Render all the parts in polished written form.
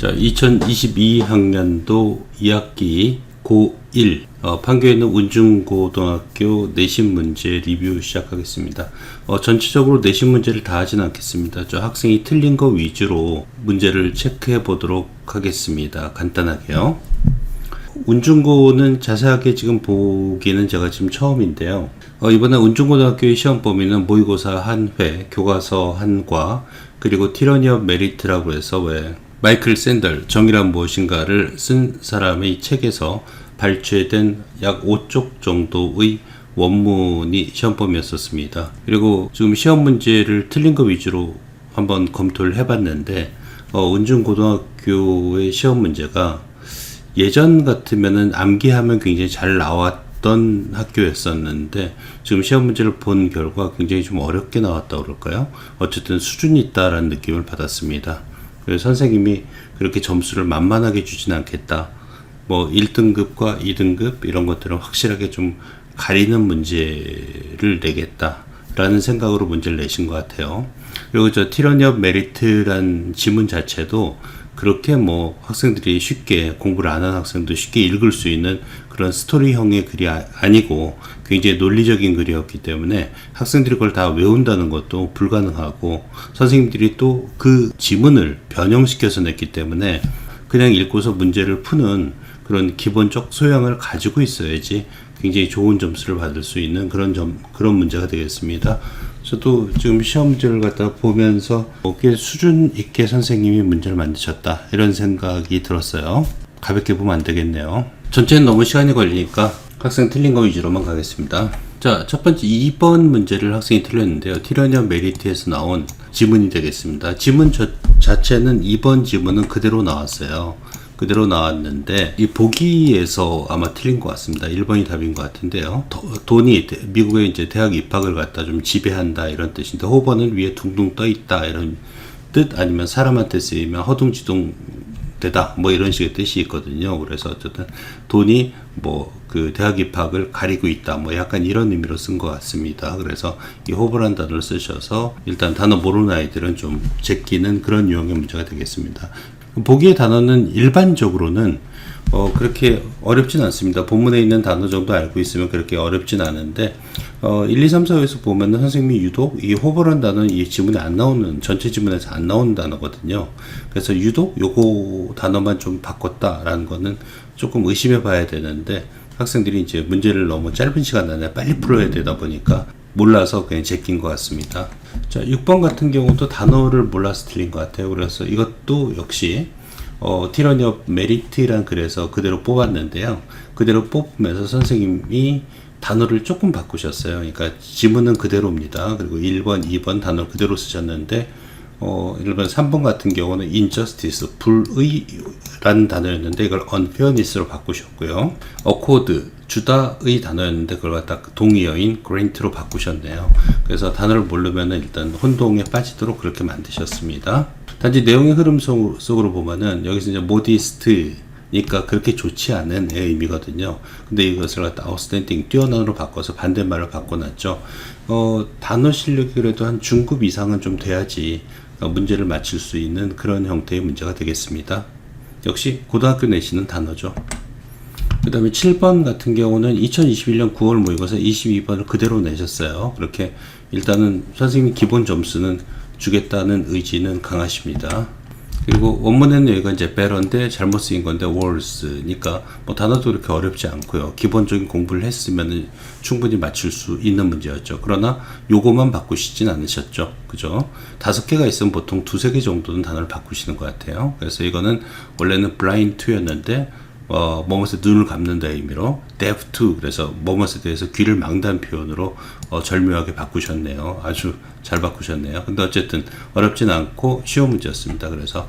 자, 2022학년도 2학기 고1 판교에 있는 운중고등학교 내신 문제 리뷰 시작하겠습니다. 전체적으로 내신 문제를 다 하진 않겠습니다. 저 학생이 틀린 거 위주로 문제를 체크해 보도록 하겠습니다. 간단하게요. 운중고는 자세하게 지금 보기는 제가 지금 처음인데요. 이번에 운중고등학교의 시험 범위는 모의고사 한 회, 교과서 한 과, 그리고 티러니 오브 메리트라고 해서 마이클 샌들 정의란 무엇인가를 쓴 사람의 책에서 발췌된 약 5쪽 정도의 원문이 시험 범위였었습니다. 그리고 지금 시험 문제를 틀린 거 위주로 한번 검토를 해봤는데 운중고등학교의 시험 문제가 예전 같으면은 암기하면 굉장히 잘 나왔던 학교였었는데 지금 시험 문제를 본 결과 굉장히 좀 어렵게 나왔다고 그럴까요? 어쨌든 수준이 있다라는 느낌을 받았습니다. 그래서 선생님이 그렇게 점수를 만만하게 주진 않겠다. 1등급과 2등급 이런 것들은 확실하게 좀 가리는 문제를 내겠다라는 생각으로 문제를 내신 것 같아요. 그리고 저 티러니 오브 메리트란 지문 자체도 그렇게 학생들이 쉽게 공부를 안 하는 학생도 쉽게 읽을 수 있는 그런 스토리형의 글이 아니고 굉장히 논리적인 글이었기 때문에 학생들이 그걸 다 외운다는 것도 불가능하고 선생님들이 또 그 지문을 변형시켜서 냈기 때문에 그냥 읽고서 문제를 푸는 그런 기본적 소양을 가지고 있어야지 굉장히 좋은 점수를 받을 수 있는 그런 문제가 되겠습니다. 저도 지금 시험 문제를 갖다 보면서 꽤 수준 있게 선생님이 문제를 만드셨다 이런 생각이 들었어요. 가볍게 보면 안 되겠네요. 전체는 너무 시간이 걸리니까 학생 틀린 거 위주로만 가겠습니다. 자, 첫 번째 2번 문제를 학생이 틀렸는데요. 티러니 오브 메리트에서 나온 지문이 되겠습니다. 지문 자체는 2번 지문은 그대로 나왔어요. 그대로 나왔는데 이 보기에서 아마 틀린 것 같습니다. 1번이 답인 것 같은데요. 돈이 미국의 이제 대학 입학을 갖다 좀 지배한다 이런 뜻인데 호버는 위에 둥둥 떠 있다 이런 뜻 아니면 사람한테 쓰이면 허둥지둥 되다 이런 식의 뜻이 있거든요. 그래서 어쨌든 돈이 그 대학 입학을 가리고 있다 약간 이런 의미로 쓴 것 같습니다. 그래서 이 호버란 단어를 쓰셔서 일단 단어 모르는 아이들은 좀 제끼는 그런 유형의 문제가 되겠습니다. 보기의 단어는 일반적으로는 그렇게 어렵진 않습니다. 본문에 있는 단어 정도 알고 있으면 그렇게 어렵진 않은데 1, 2, 3, 4에서 보면은 선생님이 유독 이 호버란 단어는 이 지문에 안 나오는 전체 지문에서 안 나오는 단어거든요. 그래서 유독 요거 단어만 좀 바꿨다라는 거는 조금 의심해 봐야 되는데 학생들이 이제 문제를 너무 짧은 시간 안에 빨리 풀어야 되다 보니까 몰라서 그냥 제낀 것 같습니다. 자, 6번 같은 경우도 단어를 몰라서 틀린 것 같아요. 그래서 이것도 역시 티러니 오브 메리트란 글에서 그대로 뽑았는데요. 그대로 뽑으면서 선생님이 단어를 조금 바꾸셨어요. 그러니까 지문은 그대로입니다. 그리고 1번, 2번 단어를 그대로 쓰셨는데 1번, 3번 같은 경우는 injustice, 불의라는 단어였는데 이걸 unfairness로 바꾸셨고요. accord, 주다의 단어였는데 그걸 갖다 동의어인 grant로 바꾸셨네요. 그래서 단어를 모르면 일단 혼동에 빠지도록 그렇게 만드셨습니다. 단지 내용의 흐름 속으로 보면은 여기서 이제 modest니까 그렇게 좋지 않은 의미거든요. 근데 이것을 갖다 outstanding, 뛰어난으로 바꿔서 반대말을 바꿔놨죠. 단어 실력이 그래도 한 중급 이상은 좀 돼야지 문제를 맞출 수 있는 그런 형태의 문제가 되겠습니다. 역시 고등학교 내신은 단어죠. 그 다음에 7번 같은 경우는 2021년 9월 모의고사 22번을 그대로 내셨어요. 그렇게 일단은 선생님이 기본 점수는 주겠다는 의지는 강하십니다. 그리고 원문에는 여기가 이제 better인데 잘못 쓰인 건데 worse니까 단어도 그렇게 어렵지 않고요. 기본적인 공부를 했으면 충분히 맞출 수 있는 문제였죠. 그러나 요거만 바꾸시진 않으셨죠. 그죠? 5개가 있으면 보통 2-3개 정도는 단어를 바꾸시는 것 같아요. 그래서 이거는 원래는 blind to였는데 뭐뭇에 눈을 감는다 의미로 deaf to, 그래서 뭐뭇에 대해서 귀를 막는 표현으로 절묘하게 바꾸셨네요. 아주 잘 바꾸셨네요. 근데 어쨌든 어렵진 않고 쉬운 문제였습니다. 그래서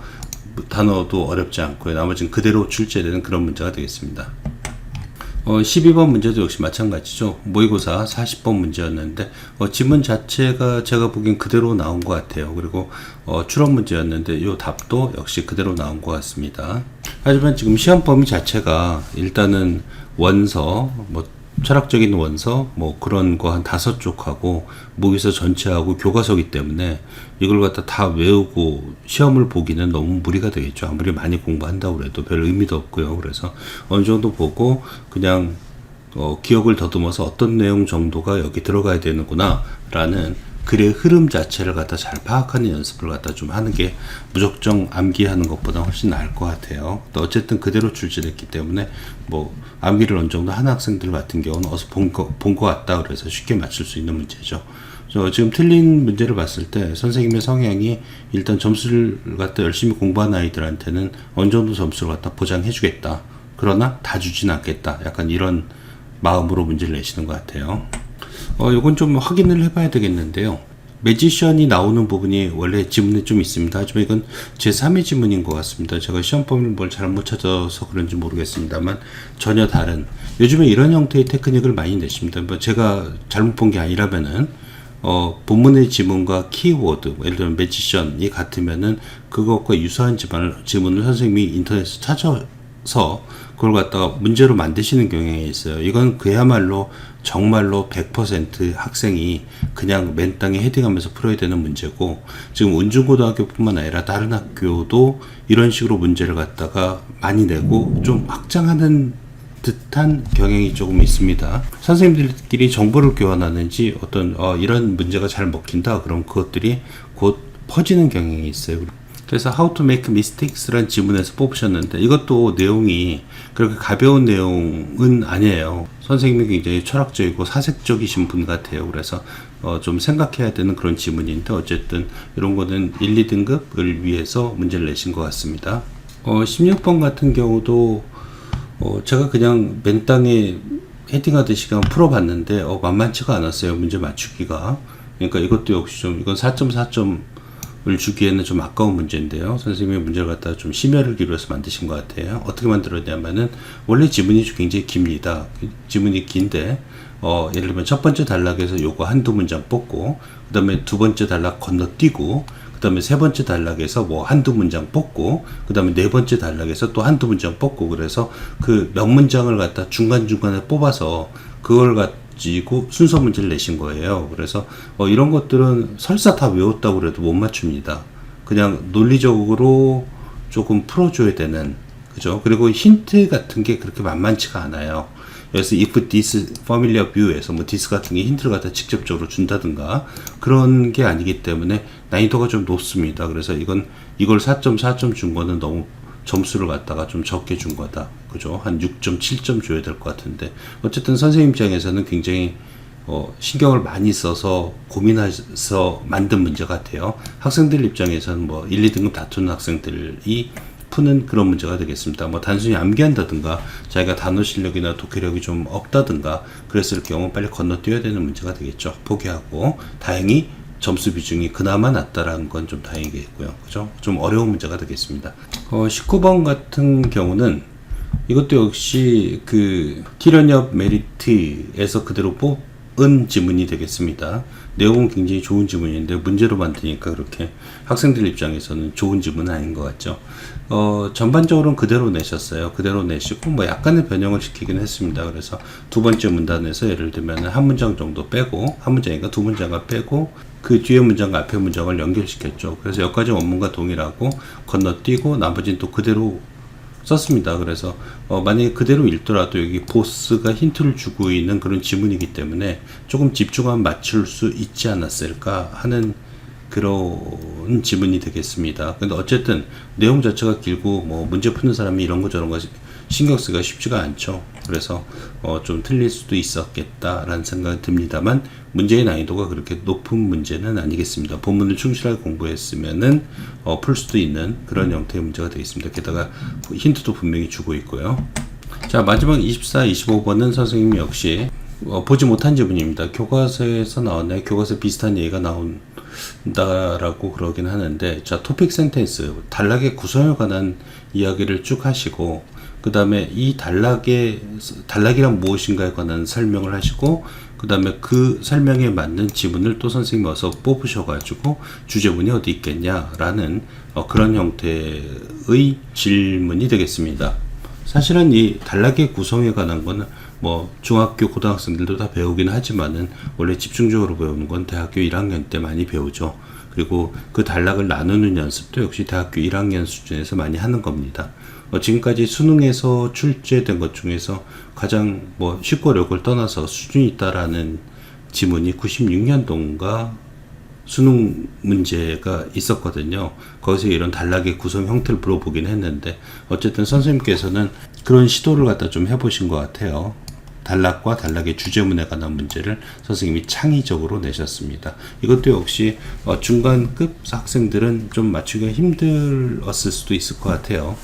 단어도 어렵지 않고요. 나머지는 그대로 출제되는 그런 문제가 되겠습니다. 12번 문제도 역시 마찬가지죠. 모의고사 40번 문제였는데 지문 자체가 제가 보기엔 그대로 나온 것 같아요. 그리고 출원 문제였는데 이 답도 역시 그대로 나온 것 같습니다. 하지만 지금 시험 범위 자체가 일단은 원서, 철학적인 원서 뭐 그런 거 한 5쪽하고 모의서 전체하고 교과서기 때문에 이걸 갖다 다 외우고 시험을 보기는 너무 무리가 되겠죠. 아무리 많이 공부한다고 해도 별 의미도 없고요. 그래서 어느 정도 보고 그냥 기억을 더듬어서 어떤 내용 정도가 여기 들어가야 되는구나 라는 글의 흐름 자체를 갖다 잘 파악하는 연습을 갖다 좀 하는 게 무작정 암기하는 것보다 훨씬 나을 것 같아요. 또 어쨌든 그대로 출제됐기 때문에 뭐 암기를 어느 정도 하는 학생들 같은 경우는 어서 본 것 같다 그래서 쉽게 맞출 수 있는 문제죠. 지금 틀린 문제를 봤을 때 선생님의 성향이 일단 점수를 갖다 열심히 공부한 아이들한테는 어느 정도 점수를 갖다 보장해 주겠다. 그러나 다 주진 않겠다. 약간 이런 마음으로 문제를 내시는 것 같아요. 요건 좀 확인을 해봐야 되겠는데요. 매지션이 나오는 부분이 원래 지문에 좀 있습니다. 하지만 이건 제3의 지문인 것 같습니다. 제가 시험범위를 뭘 잘못 찾아서 그런지 모르겠습니다만 전혀 다른, 요즘에 이런 형태의 테크닉을 많이 내십니다. 뭐 제가 잘못 본 게 아니라면은 본문의 지문과 키워드, 예를 들면 매지션이 같으면은 그것과 유사한 지문을 선생님이 인터넷에서 찾아서 그걸 갖다가 문제로 만드시는 경향이 있어요. 이건 그야말로 정말로 100% 학생이 그냥 맨 땅에 헤딩하면서 풀어야 되는 문제고, 지금 운중고등학교뿐만 아니라 다른 학교도 이런 식으로 문제를 갖다가 많이 내고 좀 확장하는 듯한 경향이 조금 있습니다. 선생님들끼리 정보를 교환하는지 어떤 이런 문제가 잘 먹힌다 그럼 그것들이 곧 퍼지는 경향이 있어요. 그래서 How to make mistakes라는 지문에서 뽑으셨는데 이것도 내용이 그렇게 가벼운 내용은 아니에요. 선생님이 굉장히 철학적이고 사색적이신 분 같아요. 그래서 좀 생각해야 되는 그런 지문인데 어쨌든 이런 거는 1, 2등급을 위해서 문제를 내신 것 같습니다. 16번 같은 경우도 제가 그냥 맨 땅에 헤딩하듯이 그냥 풀어봤는데 만만치가 않았어요. 문제 맞추기가. 그러니까 이것도 역시 좀 이건 4.4점을 주기에는 좀 아까운 문제인데요. 선생님이 문제를 갖다가 좀 심혈을 기울여서 만드신 것 같아요. 어떻게 만들었냐면은 원래 지문이 굉장히 깁니다. 지문이 긴데 예를 들면 첫 번째 단락에서 요거 한두 문장 뽑고 그 다음에 두 번째 단락 건너뛰고 그 다음에 세 번째 단락에서 뭐 한두 문장 뽑고 그 다음에 네 번째 단락에서 또 한두 문장 뽑고, 그래서 그 몇 문장을 갖다 중간중간에 뽑아서 그걸 가지고 순서 문제를 내신 거예요. 그래서 이런 것들은 설사 다 외웠다고 해도 못 맞춥니다. 그냥 논리적으로 조금 풀어줘야 되는, 그죠? 그리고 힌트 같은 게 그렇게 만만치가 않아요. 그래서 if this familiar view에서 뭐 this 같은 게 힌트를 갖다 직접적으로 준다든가 그런 게 아니기 때문에 난이도가 좀 높습니다. 그래서 이걸 4.4점 준 거는 너무 점수를 갖다가 좀 적게 준 거다. 그죠? 한 6.7점 줘야 될 것 같은데 어쨌든 선생님 입장에서는 굉장히 신경을 많이 써서 고민해서 만든 문제 같아요. 학생들 입장에서는 뭐 1, 2등급 다투는 학생들이 푸는 그런 문제가 되겠습니다. 뭐 단순히 암기한다든가 자기가 단어 실력이나 독해력이 좀 없다든가 그랬을 경우 빨리 건너뛰어야 되는 문제가 되겠죠. 포기하고 다행히 점수 비중이 그나마 낮다라는 건 좀 다행이겠고요. 그죠? 좀 어려운 문제가 되겠습니다. 19번 같은 경우는 이것도 역시 그 티러니업 메리트에서 그대로 뽑은 지문이 되겠습니다. 내용은 굉장히 좋은 지문인데 문제로 만드니까 그렇게 학생들 입장에서는 좋은 지문은 아닌 것 같죠. 전반적으로는 그대로 내셨어요. 그대로 내시고 뭐 약간의 변형을 시키긴 했습니다. 그래서 두 번째 문단에서 예를 들면 한 문장 정도 빼고, 한 문장이니까 두 문장을 빼고 그 뒤에 문장과 앞에 문장을 연결시켰죠. 그래서 여기까지 원문과 동일하고 건너뛰고 나머지는 또 그대로 썼습니다. 그래서 만약에 그대로 읽더라도 여기 보스가 힌트를 주고 있는 그런 지문이기 때문에 조금 집중하면 맞출 수 있지 않았을까 하는 그런 지문이 되겠습니다. 근데 어쨌든 내용 자체가 길고 뭐 문제 푸는 사람이 이런 거 저런 거 신경 쓰기가 쉽지가 않죠. 그래서 좀 틀릴 수도 있었겠다라는 생각이 듭니다만 문제의 난이도가 그렇게 높은 문제는 아니겠습니다. 본문을 충실하게 공부했으면은 풀 수도 있는 그런 형태의 문제가 되겠습니다. 게다가 힌트도 분명히 주고 있고요. 자, 마지막 24, 25번은 선생님 역시 보지 못한 지문입니다. 교과서에서 나왔나요? 교과서 비슷한 얘기가 나온다라고 그러긴 하는데, 자, 토픽 센텐스, 단락의 구성에 관한 이야기를 쭉 하시고, 그 다음에 이 단락이란 무엇인가에 관한 설명을 하시고, 그 다음에 그 설명에 맞는 지문을 또 선생님이 와서 뽑으셔가지고 주제문이 어디 있겠냐라는 그런 형태의 질문이 되겠습니다. 사실은 이 단락의 구성에 관한 거는 뭐 중학교 고등학생들도 다 배우긴 하지만은 원래 집중적으로 배우는 건 대학교 1학년 때 많이 배우죠. 그리고 그 단락을 나누는 연습도 역시 대학교 1학년 수준에서 많이 하는 겁니다. 지금까지 수능에서 출제된 것 중에서 가장 뭐 쉽고 어려움을 떠나서 수준이 있다라는 지문이 96년도인가 수능 문제가 있었거든요. 거기서 이런 단락의 구성 형태를 물어보긴 했는데 어쨌든 선생님께서는 그런 시도를 갖다 좀 해보신 것 같아요. 단락과 단락의 주제문에 관한 문제를 선생님이 창의적으로 내셨습니다. 이것도 역시 중간급 학생들은 좀 맞추기가 힘들었을 수도 있을 것 같아요.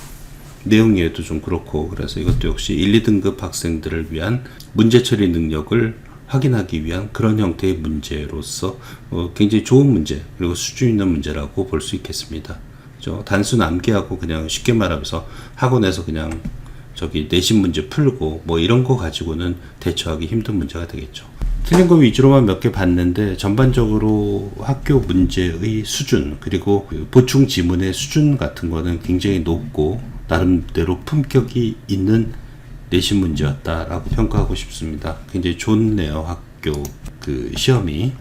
내용 이해도 좀 그렇고, 그래서 이것도 역시 1, 2등급 학생들을 위한 문제 처리 능력을 확인하기 위한 그런 형태의 문제로서 굉장히 좋은 문제, 그리고 수준 있는 문제라고 볼 수 있겠습니다. 단순 암기하고 그냥 쉽게 말하면서 학원에서 그냥 내신 문제 풀고 뭐 이런 거 가지고는 대처하기 힘든 문제가 되겠죠. 틀린 거 위주로만 몇 개 봤는데 전반적으로 학교 문제의 수준, 그리고 보충 지문의 수준 같은 거는 굉장히 높고 나름대로 품격이 있는 내신 문제였다라고 평가하고 싶습니다. 굉장히 좋네요. 학교 시험이.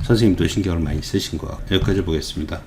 선생님도 신경을 많이 쓰신 거. 여기까지 보겠습니다.